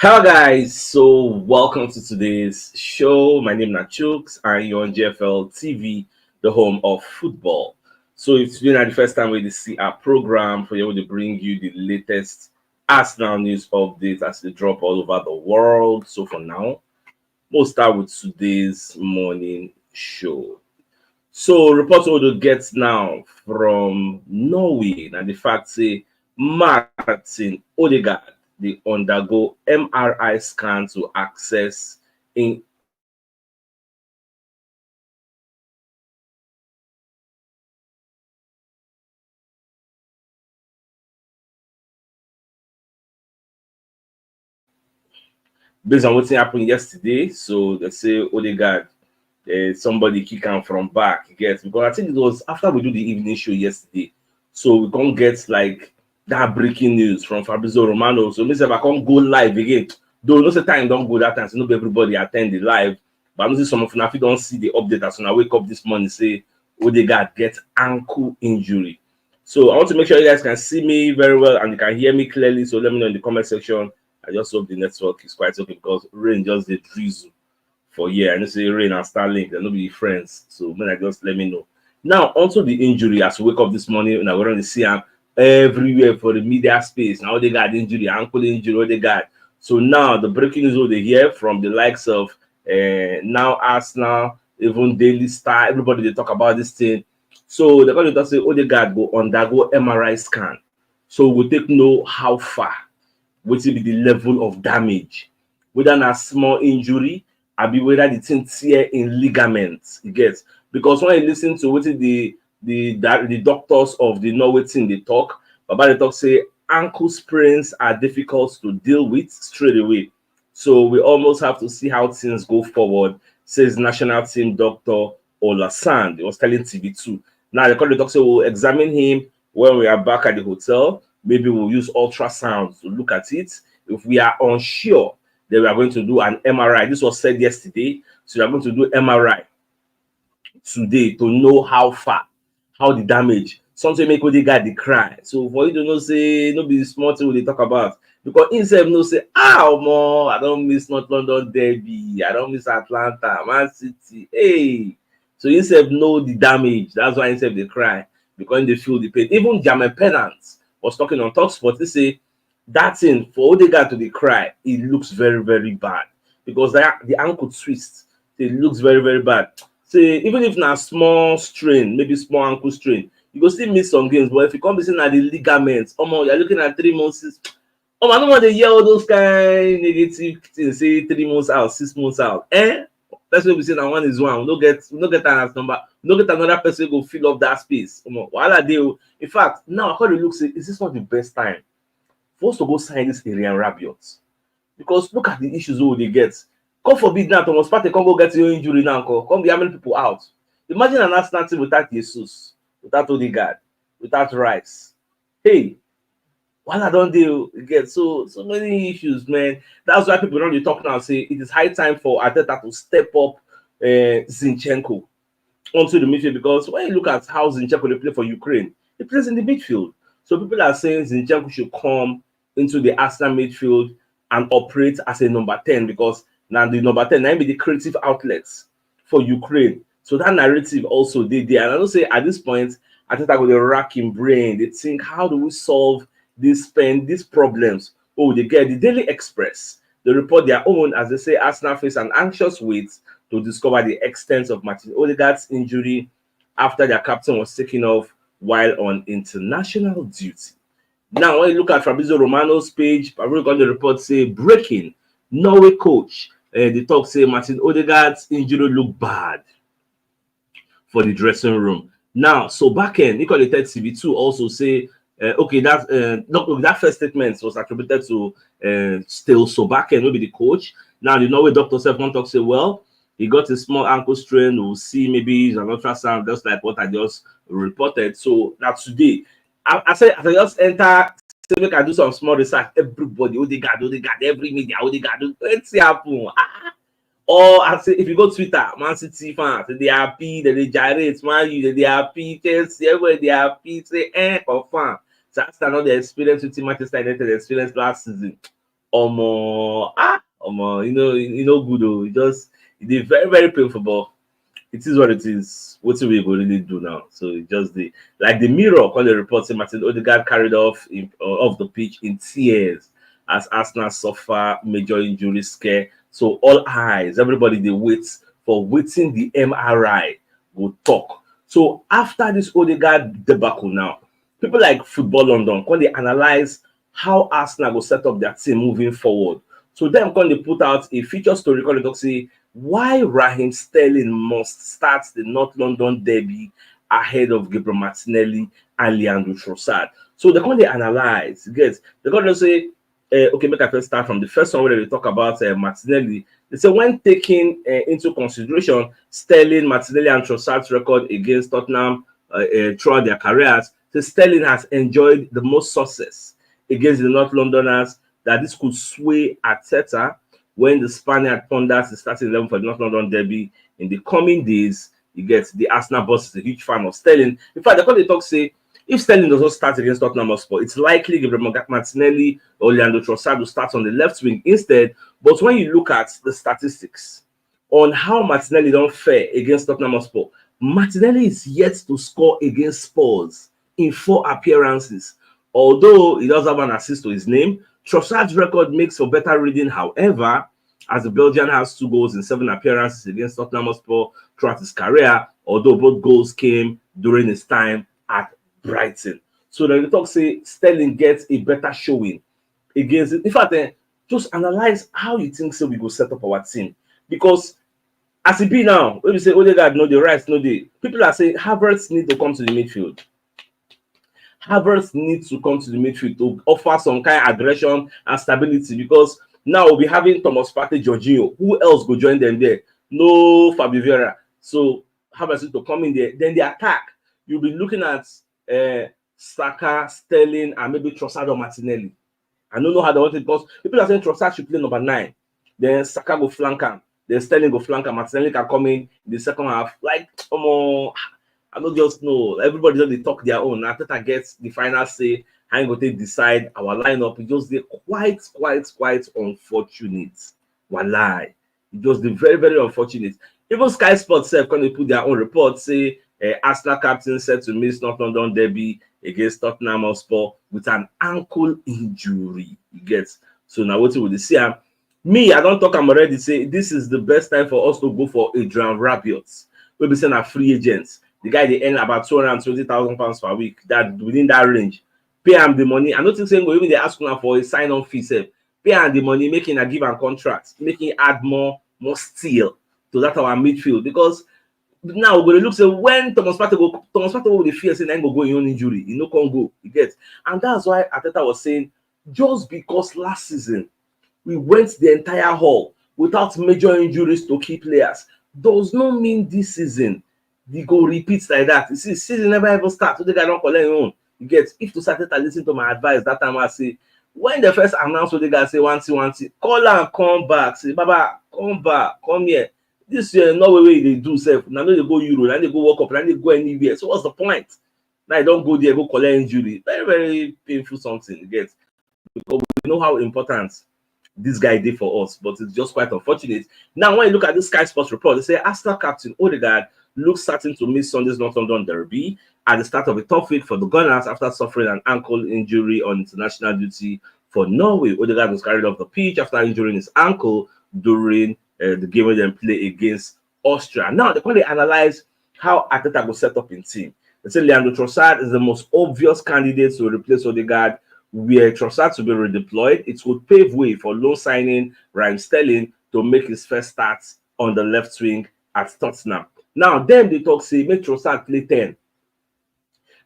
Hello guys, so welcome to today's show. My name is CHUKS and you're on GFL TV, the home of football. So if today not the first time we see our program for you to bring you the latest Arsenal news updates as they drop all over the world. So for now, we'll start with today's morning show. So reports Odo gets now from Norway and the fact say Martin Ødegaard they undergo MRI scan to access in based on what happened yesterday. So they say Ødegaard somebody kick him from back. Yes, because I think it was after we do the evening show yesterday. So we can't get like that breaking news from Fabrizio Romano. So maybe if I can't go live again. Though no say time don't go that time, so not everybody attend the live. But I know some of you if you don't see the update as when I wake up this morning, say Ødegaard get ankle injury. So I want to make sure you guys can see me very well and you can hear me clearly. So let me know in the comment section. I just hope the network is quite okay because rain just did drizzle for year. I know say Rain and Starlink, they're not be friends. So when I just let me know. Now, onto the injury as we wake up this morning, and we're going to see him everywhere for the media space. Now they got injury, ankle injury, what they got. So now the breaking news they hear from the likes of now Arsenal, even Daily Star, everybody they talk about this thing. So they're going to say Ødegaard go undergo MRI scan. So we'll take know how far, what will be the level of damage, whether a small injury, be whether the thing tear in ligaments. You get because when you listen to what the doctors of the Norway team they talk about, they talk say ankle sprains are difficult to deal with straight away. So we almost have to see how things go forward, says national team doctor Olasan. He was telling TV2. Now the doctor say we'll examine him when we are back at the hotel. Maybe we'll use ultrasound to look at it. If we are unsure, then we are going to do an MRI. This was said yesterday. So we are going to do MRI today to know how far, how the damage. Something make the guy the cry. So for you to know, say no be small thing they talk about. Because himself no say, more, I don't miss North London Derby, I don't miss Atlanta, Man City. Hey. So himself know the damage. That's why himself they cry. Because they feel the pain. Even German Pennant was talking on TalkSport. They say that thing for Ødegaard to the cry, it looks very, very bad because the ankle twist, it looks very, very bad. Say even if na small strain, maybe small ankle strain, you go still miss some games. But if you come be saying at the ligaments, you're looking at 3 months. I don't want to hear all those kind negative things. Say 3 months out, 6 months out. That's what we say. Now one is one. We don't get that number. We don't get another person go fill up that space. While they, in fact, now how they look say, is this not the best time for us to go sign this Arian Rabiot? Because look at the issues they get. God forbid now Thomas Partey come go get your injury now. Come be how many people out? Imagine an Arsenal team without Jesus, without Ødegaard, without Rice. Hey, while I don't deal get so many issues, man. That's why people don't talk now. Say it is high time for Arteta to step up Zinchenko onto the midfield because when you look at how Zinchenko they play for Ukraine, he plays in the midfield. So people are saying Zinchenko should come into the Arsenal midfield and operate as a number 10 because now the number 10 might be the creative outlets for Ukraine. So that narrative also did there. And I don't say at this point, I think I got a racking brain. They think, how do we solve these problems? Oh, they get the Daily Express. They report their own as they say Arsenal face an anxious wait to discover the extent of Martin Ødegaard's injury after their captain was taken off while on international duty. Now, when you look at Fabrizio Romano's page, Fabrizio got the report say breaking Norway coach. The talk say Martin Ødegaard's injury look bad for the dressing room. Now, so back end, Nicole TV2 also say that first statement was attributed to still so back end, maybe the coach. Now the Norway doctor self one talk say, well, he got a small ankle strain. We'll see maybe an ultrasound, just like what I just reported. So now today, I said I just enter. Say make I do some small research. Everybody, Ødegaard, every media, Ødegaard, let's see happen. Or I say if you go Twitter, Man City fans, they happy, they gyrate, Man U, they happy, Chelsea, everywhere they happy, say confirm. So that's another experience with Manchester United experience last season. good though. It is very, very painful, but it is what it is. What we go really do now? So it just the Mirror called the report saying Martin Ødegaard carried off the pitch in tears as Arsenal suffer major injury scare. So all eyes, everybody they wait for waiting the MRI will talk. So after this Ødegaard debacle now, people like Football London when they analyze how Arsenal will set up their team moving forward. So then when they put out a feature story called it say why Raheem Sterling must start the North London derby ahead of Gabriel Martinelli and Leandro Trossard. So they're going to analyze, they're going to say, okay, make I first start from the first one where they talk about Martinelli. They say when taking into consideration Sterling, Martinelli, and Trossard's record against Tottenham throughout their careers, so Sterling has enjoyed the most success against the North Londoners, that this could sway Arteta when the Spaniard ponders the starting 11 for the North London derby in the coming days. You get the Arsenal boss is a huge fan of Sterling. In fact, they talk say if Sterling does not start against Tottenham Hotspur, it's likely Gabriel Martinelli or Leandro Trossard will start on the left wing instead. But when you look at the statistics on how Martinelli don't fare against Tottenham Hotspur, Martinelli is yet to score against Spurs in 4 appearances. Although he does have an assist to his name, Trossard's record makes for better reading. However, as the Belgian has 2 goals in 7 appearances against Tottenham Hotspur throughout his career, although both goals came during his time at Brighton. So the talk say Sterling gets a better showing against it. In fact, just analyze how you think so we go set up our team. Because as it be now, when we say Ødegaard no the right, no the people are saying Havertz need to come to the midfield. Havertz needs to come to the midfield to offer some kind of aggression and stability, because now we'll be having Thomas Partey, Jorginho. Who else go join them there? No Fabio Vieira. So Havertz needs to come in there. Then the attack, you'll be looking at Saka, Sterling, and maybe Trossard or Martinelli. I don't know how they want it, because people are saying Trossard should play number 9. Then Saka go flank him. Then Sterling go flank him. Martinelli can come in the second half. Like, I don't just know. Everybody just they talk their own. Arteta gets the final say. I'm going to decide our lineup. It just they quite unfortunate. Wallahi. It just the very, very unfortunate. Even Sky Sports self, when they put their own report, say Arsenal captain set to miss North London derby against Tottenham Hotspur with an ankle injury. You get. So now what will they see? Me, I don't talk. I'm already say this is the best time for us to go for Adrian Rabiot. We'll be saying our free agents. The guy they earn about £220,000 per week. That within that range, pay him the money. I don't think saying even they ask him for a sign-on fee. Pay him the money, making a give and contract, making add more steel to that our midfield. Because now we're going to look say when Thomas Partey will the fear saying I'm going to go in on injury, he no can go. You get, and that's why Arteta was saying just because last season we went the entire haul without major injuries to key players does not mean this season they go repeat like that. You see, season never ever start. So they don't collect your own. You get, if to start to listen to my advice that time, I say when they first announce what they guys say one see, call and come back. Say, Baba, come back, come here. This year, no way they do self. Now they go Euro, now they go World Cup, now they go anywhere. So what's the point? Now you don't go there, go collect injury. Very, very painful something. You get, because we know how important this guy did for us, but it's just quite unfortunate. Now, when you look at this Sky Sports report, they say Arsenal captain Ødegaard looks certain to miss Sunday's North London derby at the start of a tough week for the Gunners after suffering an ankle injury on international duty for Norway. Ødegaard was carried off the pitch after injuring his ankle during the game where they play against Austria. Now, they currently analyze how Arteta will set up in team. They say Leandro Trossard is the most obvious candidate to replace Ødegaard. Where Trossard to be redeployed, it would pave way for loan signing Raheem Sterling to make his first start on the left wing at Tottenham. Now, then they talk say make Trossard play 10,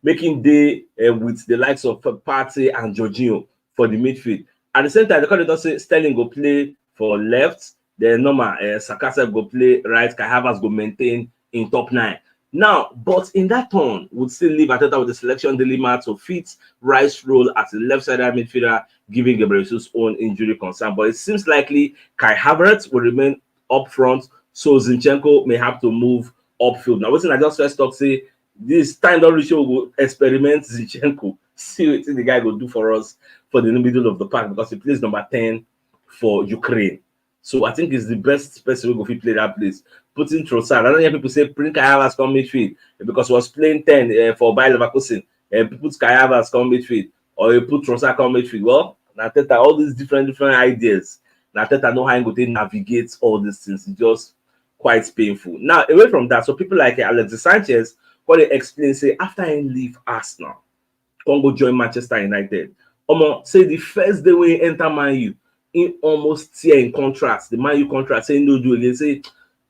making day with the likes of Partey and Jorginho for the midfield. At the same time, the candidates say Sterling go play for left, then normal Saka go play right, Kai Havertz go maintain in top 9. Now, but in that turn, would still leave Arteta with the selection dilemma to fit Rice's role as a left-sided midfielder, giving Gabriel Jesus' own injury concern. But it seems likely Kai Havertz will remain up front, so Zinchenko may have to move upfield. Now, listen, I just first talk say this time don't reach, we'll experiment Zinchenko, see what the guy will do for us for the middle of the park, because he plays number 10 for Ukraine. So I think it's the best person who go fit play that place. Putting Trossard. I don't hear people say bring Kai Havertz come midfield because he was playing 10 for Bayer Leverkusen. People put Kai Havertz come midfield or you put Trossard come midfield. Well, Nateta, all these different ideas. Nateta know how he navigate all these things. It's just quite painful. Now, away from that, so people like Alexis Sánchez, what they explain, say after he leave Arsenal, come go join Manchester United. Say the first day when he enter Man U, he almost tear in contrast. The Man U contract saying no do again. Say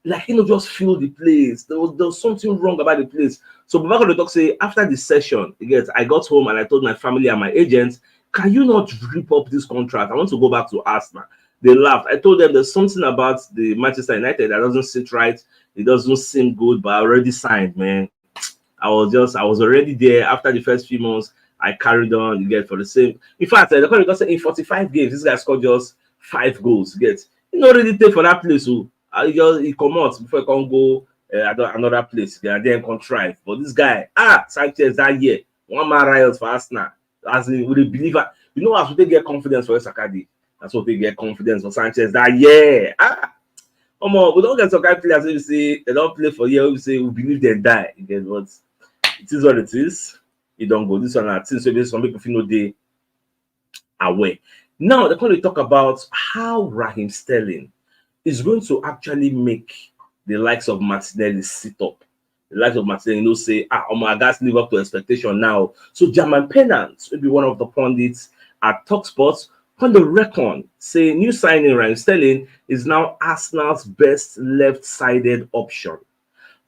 like just feel the place. There was something wrong about the place. So Babako the talk say after the session, again, I got home and I told my family and my agents, can you not rip up this contract? I want to go back to Arsenal. They laughed. I told them there's something about the Manchester United that doesn't sit right. It doesn't seem good, but I already signed, man. I was already there. After the first few months, I carried on. You get for the same. In fact, the because in 45 games, this guy scored just 5 goals. You get he not really take for that place. So he come out before he can go another place. And then contrive. But this guy, Sanchez that year, one man riot for Arsenal. As in, would believe you know, as they get confidence for Sakadi. That's what they get confidence for Sanchez that year. We don't get some kind of players who say they don't play for year. We say we believe they die. Again, but it is what it is. You don't go. This one are things so some people feel no day away. Now they're going to talk about how Raheem Sterling is going to actually make the likes of Martinelli sit up. The likes of Martinelli, say, my guys live up to expectation now. So German Pennant will be one of the pundits at TalkSport on the record, say new signing Raheem Sterling is now Arsenal's best left-sided option.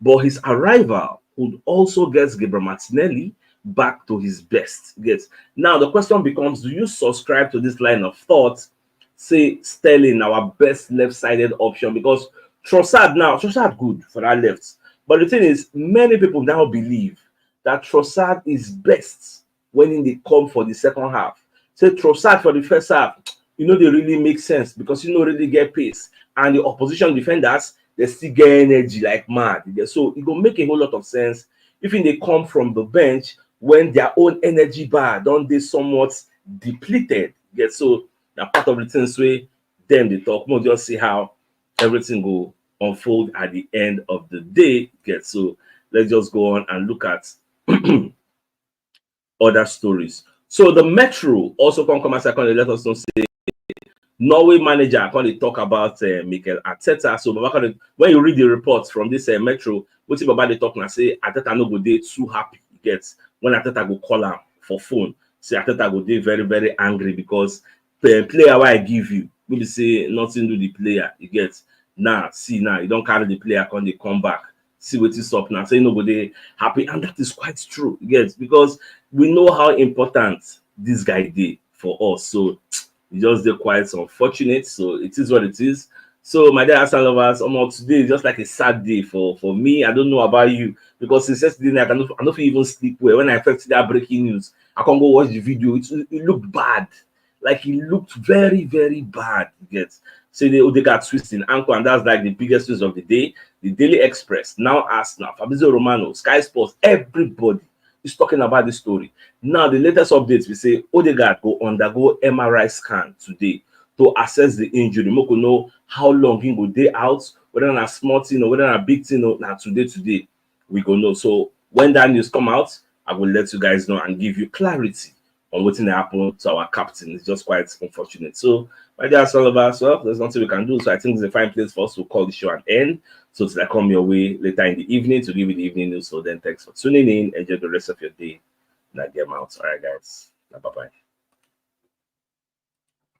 But his arrival would also get Gabriel Martinelli back to his best. Yes. Now the question becomes, do you subscribe to this line of thought? Say Sterling, our best left-sided option, because Trossard good for that left. But the thing is, many people now believe that Trossard is best when they come for the second half. Say Trossard for the first half, they really make sense because really get pace. And the opposition defenders, they still get energy like mad. So it will make a whole lot of sense if they come from the bench when their own energy bar don't they somewhat depleted. So that part of the things way them they talk. We'll just see how everything will unfold at the end of the day. So let's just go on and look at other stories. So the Metro also come as I can let us know say Norway manager I can talk about Mikel Arteta. So when you read the reports from this Metro, what's about the talk now say Arteta no go dey too happy. When Arteta go call him for phone, say Arteta go dey very very angry because the player I give you, maybe say nothing to the player. You you don't carry the player they come back. See what is up now. Say nobody happy, and that is quite true. Because we know how important this guy did for us. So it's just quite unfortunate. So it is what it is. So my dear Arsenal lovers, today is just like a sad day for me. I don't know about you because since yesterday night, I don't even sleep well. When I first see that breaking news, I can't go watch the video. It looked bad. Like it looked very, very bad. Say the Ødegaard twisting ankle, and that's like the biggest news of the day. The Daily Express, now Arsenal, Fabrizio Romano, Sky Sports, everybody is talking about this story. Now, the latest updates, we say Ødegaard will undergo MRI scan today to assess the injury. We can know how long he will day out, whether it's a small thing or whether it's a big thing. Or today, we go know. So when that news come out, I will let you guys know and give you clarity on what's going to happen to our captain. It's just quite unfortunate. So, my dear all of us, there's nothing we can do. So I think it's a fine place for us to call the show an end. So till I come your way later in the evening to give you the evening news. So then thanks for tuning in. Enjoy the rest of your day. And I get out. All right, guys. Bye-bye.